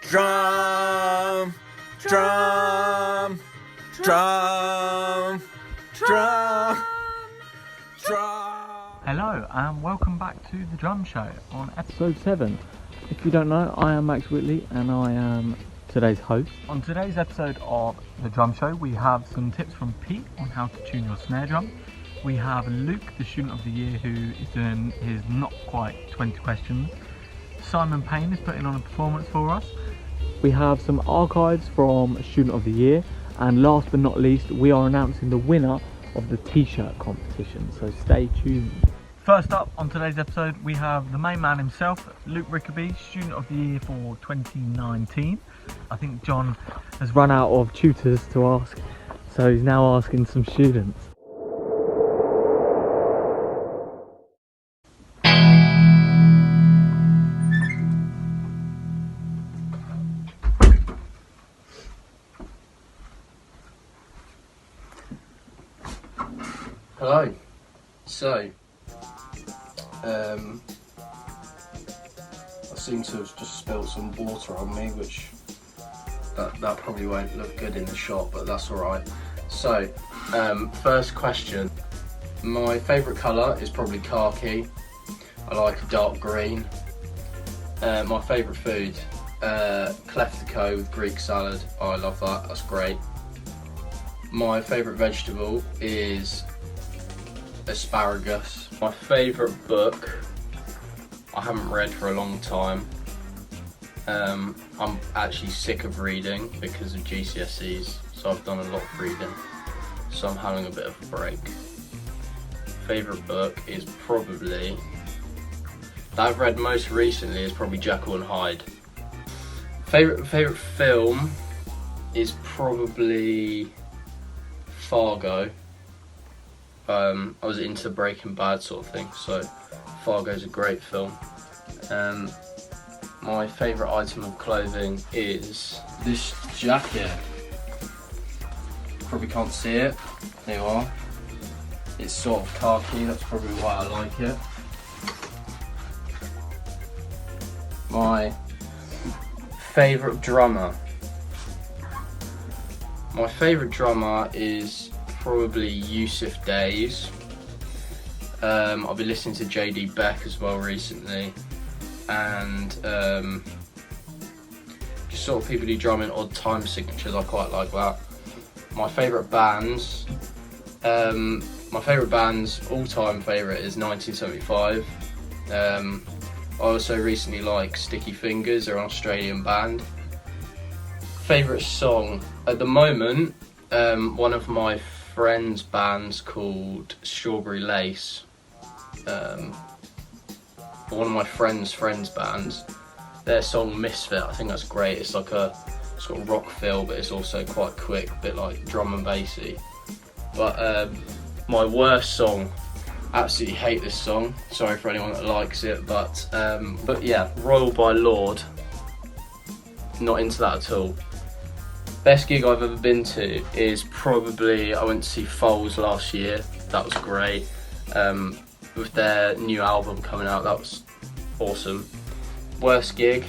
Drum, drum, drum, drum, drum. Hello and welcome back to the Drum Show on episode 7. If you don't know, I am Max Whitley and I am today's host. On today's episode of the Drum Show, we have some tips from Pete on how to tune your snare drum. We have Luke, the student of the year, who is doing his not quite 20 questions. Simon Payne is putting on a performance for us. We have some archives from student of the year, and last but not least, we are announcing the winner of the t-shirt competition, so stay tuned. First up on today's episode, we have the main man himself, Luke Rickaby, student of the year for 2019. I think John has run out of tutors to ask, so he's now asking some students. Hello. So, I seem to have just spilled some water on me, which that probably won't look good in the shot, but that's alright. So, first question. My favourite colour is probably khaki. I like dark green. My favourite food, cleft de co with Greek salad. Oh, I love that, that's great. My favourite vegetable is asparagus. My favourite book I haven't read for a long time. I'm actually sick of reading because of GCSEs, so I've done a lot of reading, so I'm having a bit of a break. Favourite book is probably, that I've read most recently, is probably Jekyll and Hyde. Favourite film is probably Fargo. I was into Breaking Bad sort of thing, so Fargo's a great film. My favourite item of clothing is this jacket. Probably can't see it. There you are. It's sort of khaki, that's probably why I like it. My favourite drummer. My favourite drummer is probably Yusuf Days. I've been listening to JD Beck as well recently, and just sort of people who drum in odd time signatures, I quite like that. My favourite bands, all-time favourite is 1975. I also recently like Sticky Fingers, they're an Australian band. Favourite song at the moment, one of my friend's bands called Strawberry Lace. One of my friend's bands, their song Misfit, I think that's great. It's like a sort of rock feel, but it's also quite quick, a bit like drum and bassy. But my worst song, absolutely hate this song, sorry for anyone that likes it, but yeah, Royal by Lord, not into that at all. Best gig I've ever been to is probably, I went to see Foals last year, that was great. With their new album coming out, that was awesome. Worst gig,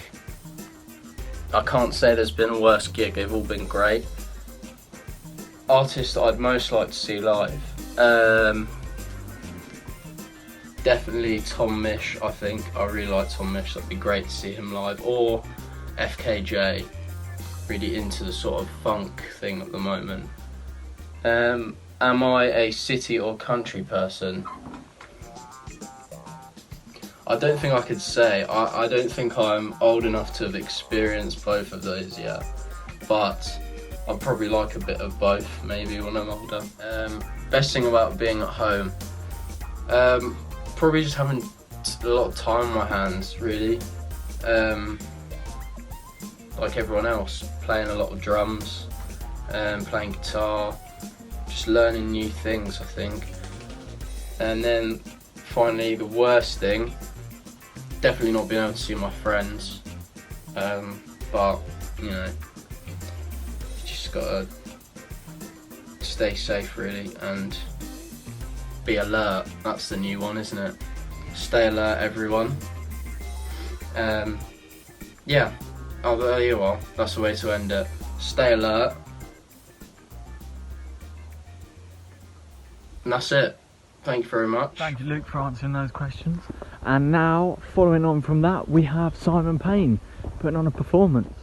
I can't say there's been a worst gig, they've all been great. Artist that I'd most like to see live, definitely Tom Misch, I think. I really like Tom Misch, that'd be great to see him live. Or FKJ. Really into the sort of funk thing at the moment. Am I a city or country person? I don't think I could say. I don't think I'm old enough to have experienced both of those yet, but I'd probably like a bit of both maybe when I'm older. Best thing about being at home, probably just having a lot of time on my hands, really. Like everyone else, playing a lot of drums, playing guitar, just learning new things, I think. And then finally, the worst thing, definitely not being able to see my friends, but you know, you just gotta stay safe really and be alert. That's the new one, isn't it? Stay alert, everyone. Yeah, Oh, there you are. That's the way to end it. Stay alert. And that's it. Thank you very much. Thank you, Luke, for answering those questions. And now, following on from that, we have Simon Payne putting on a performance.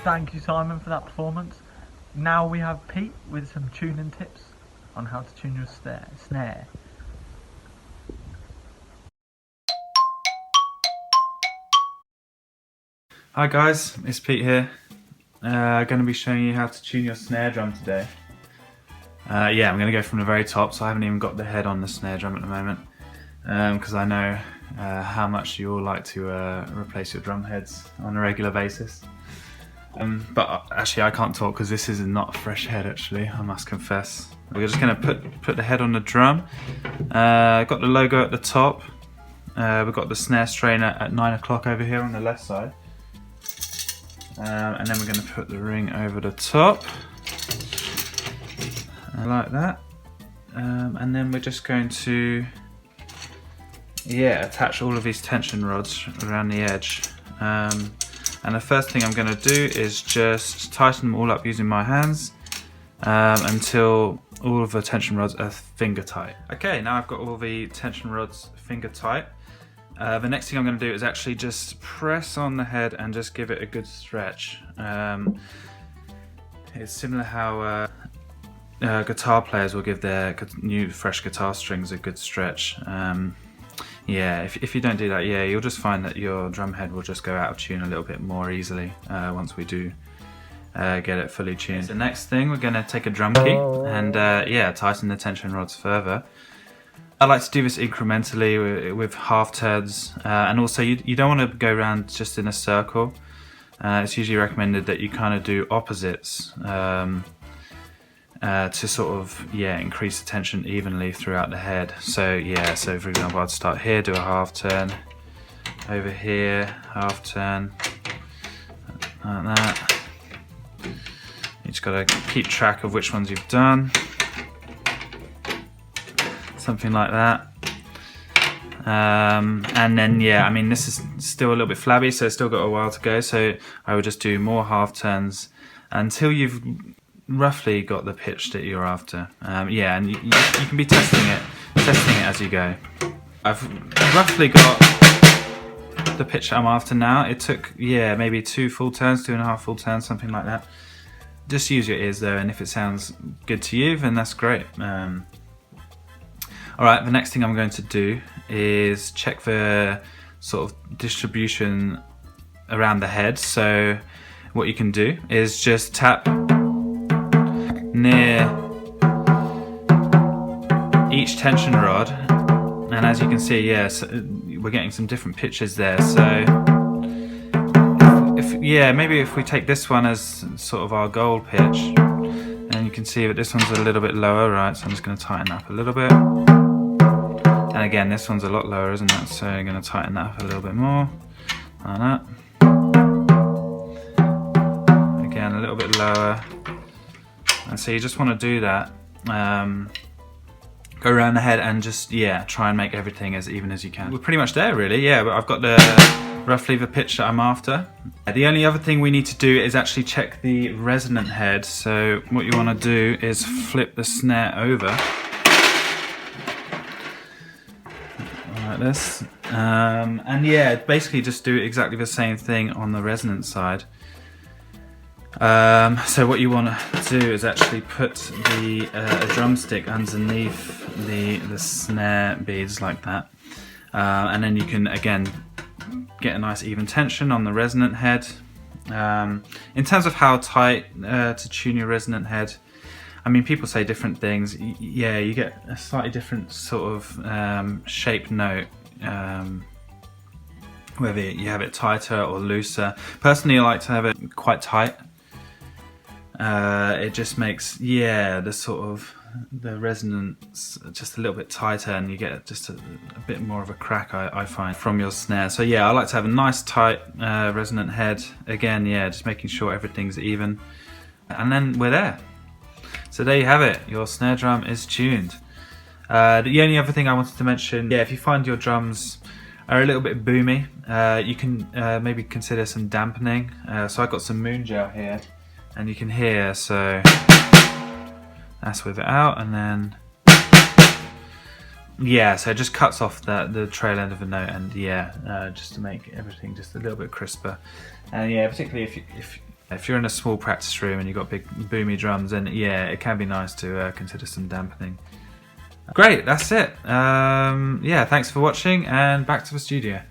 Thank you, Simon, for that performance. Now we have Pete with some tuning tips on how to tune your snare. Hi guys, it's Pete here. Going to be showing you how to tune your snare drum today. Yeah, I'm going to go from the very top, so I haven't even got the head on the snare drum at the moment, because I know how much you all like to replace your drum heads on a regular basis. But actually I can't talk because this is not a fresh head actually, I must confess. We're just going to put the head on the drum. Got the logo at the top. We've got the snare strainer at 9 o'clock over here on the left side. And then we're going to put the ring over the top. like that. And then we're just going to attach all of these tension rods around the edge. And the first thing I'm going to do is just tighten them all up using my hands until all of the tension rods are finger tight. Okay, now I've got all the tension rods finger tight. The next thing I'm going to do is actually just press on the head and just give it a good stretch. It's similar how guitar players will give their new fresh guitar strings a good stretch. If you don't do that, you'll just find that your drum head will just go out of tune a little bit more easily once we do get it fully tuned. The next thing, we're going to take a drum key and tighten the tension rods further. I like to do this incrementally with half turns, and also you don't want to go around just in a circle. It's usually recommended that you kind of do opposites to sort of increase the tension evenly throughout the head. So for example, I'd start here, do a half turn, over here, half turn, like that. You just got to keep track of which ones you've done. Something like that. And then this is still a little bit flabby, so it's still got a while to go, so I would just do more half turns until you've roughly got the pitch that you're after. And you can be testing it as you go. I've roughly got the pitch I'm after now. It took maybe 2 full turns, 2.5 full turns, something like that. Just use your ears though, and if it sounds good to you, then that's great. Alright, the next thing I'm going to do is check the sort of distribution around the head. So what you can do is just tap near each tension rod, and as you can see, we're getting some different pitches there. So maybe if we take this one as sort of our goal pitch, and you can see that this one's a little bit lower, right? So I'm just going to tighten up a little bit. And again, this one's a lot lower, isn't it? So I'm going to tighten that up a little bit more, like that. Again, a little bit lower. And so you just want to do that. Go around the head and just, try and make everything as even as you can. We're pretty much there, really. But I've got roughly the pitch that I'm after. The only other thing we need to do is actually check the resonant head. So what you want to do is flip the snare over. Like this, basically just do exactly the same thing on the resonance side. So what you want to do is actually put the drumstick underneath the snare beads like that, and then you can again get a nice even tension on the resonant head. In terms of how tight to tune your resonant head, I mean, people say different things. You get a slightly different sort of shaped note, whether you have it tighter or looser. Personally, I like to have it quite tight. It just makes, the sort of the resonance just a little bit tighter, and you get just a bit more of a crack, I find, from your snare. So I like to have a nice tight resonant head. Again, just making sure everything's even, and then we're there. So there you have it, your snare drum is tuned. The only other thing I wanted to mention, if you find your drums are a little bit boomy, you can maybe consider some dampening. So I've got some moon gel here, and you can hear, so that's with it out, and then, so it just cuts off the trail end of the note, and just to make everything just a little bit crisper. And particularly if you're in a small practice room and you've got big boomy drums, then it can be nice to consider some dampening. Great, that's it. Thanks for watching, and back to the studio.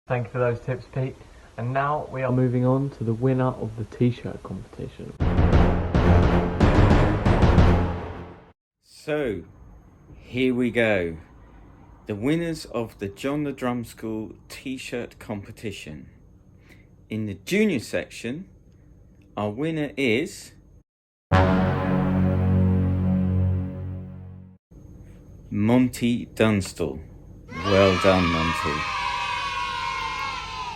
Thank you for those tips, Pete. And now we are moving on to the winner of the t-shirt competition. So, here we go. The winners of the John the Drum School t-shirt competition. In the junior section, our winner is Monty Dunstall. Well done, Monty.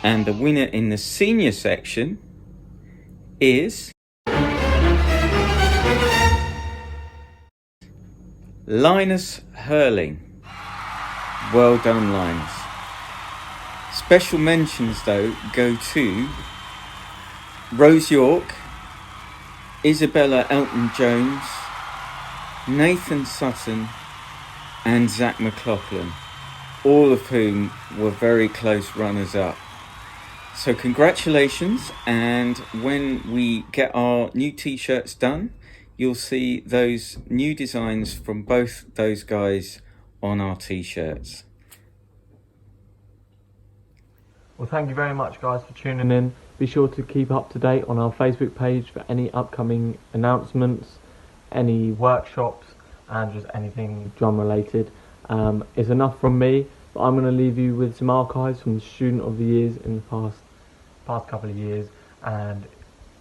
And the winner in the senior section is Linus Hurling. Well done, Linus. Special mentions though go to Rose York, Isabella Elton Jones, Nathan Sutton and Zach McLaughlin, all of whom were very close runners-up. So congratulations, and when we get our new t-shirts done, you'll see those new designs from both those guys on our t-shirts. Well, thank you very much, guys, for tuning in. Be sure to keep up to date on our Facebook page for any upcoming announcements, any workshops, and just anything drum related. It's enough from me, but I'm going to leave you with some archives from the student of the years in the past couple of years, and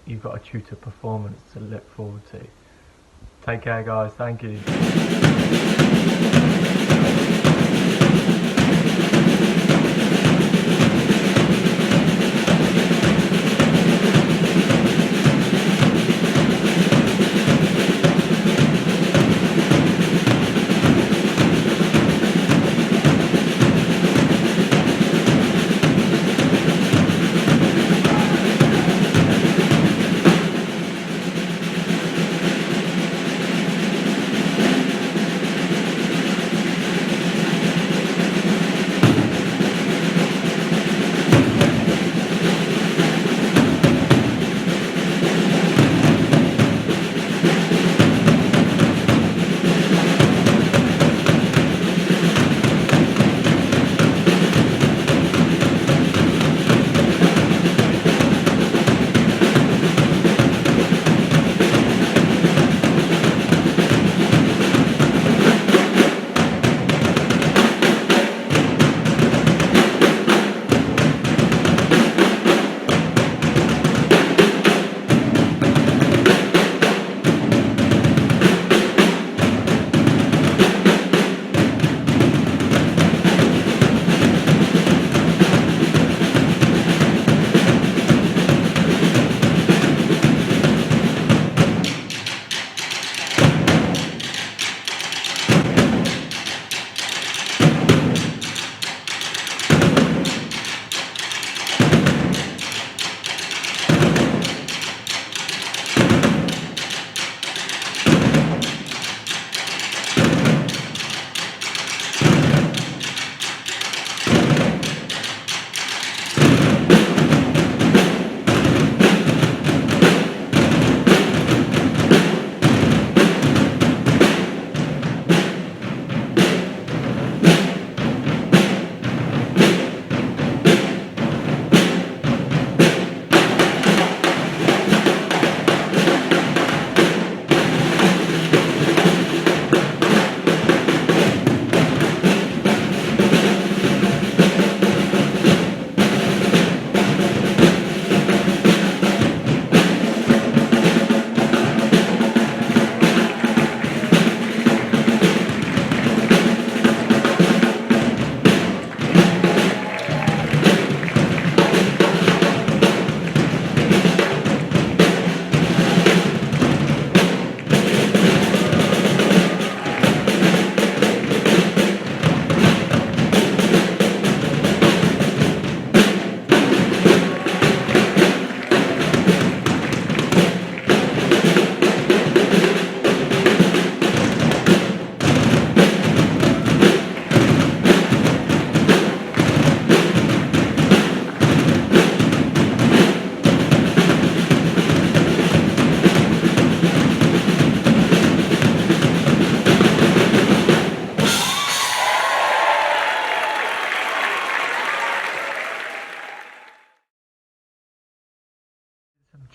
you've got a tutor performance to look forward to. Take care, guys. Thank you.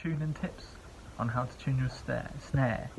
Tuning tips on how to tune your snare.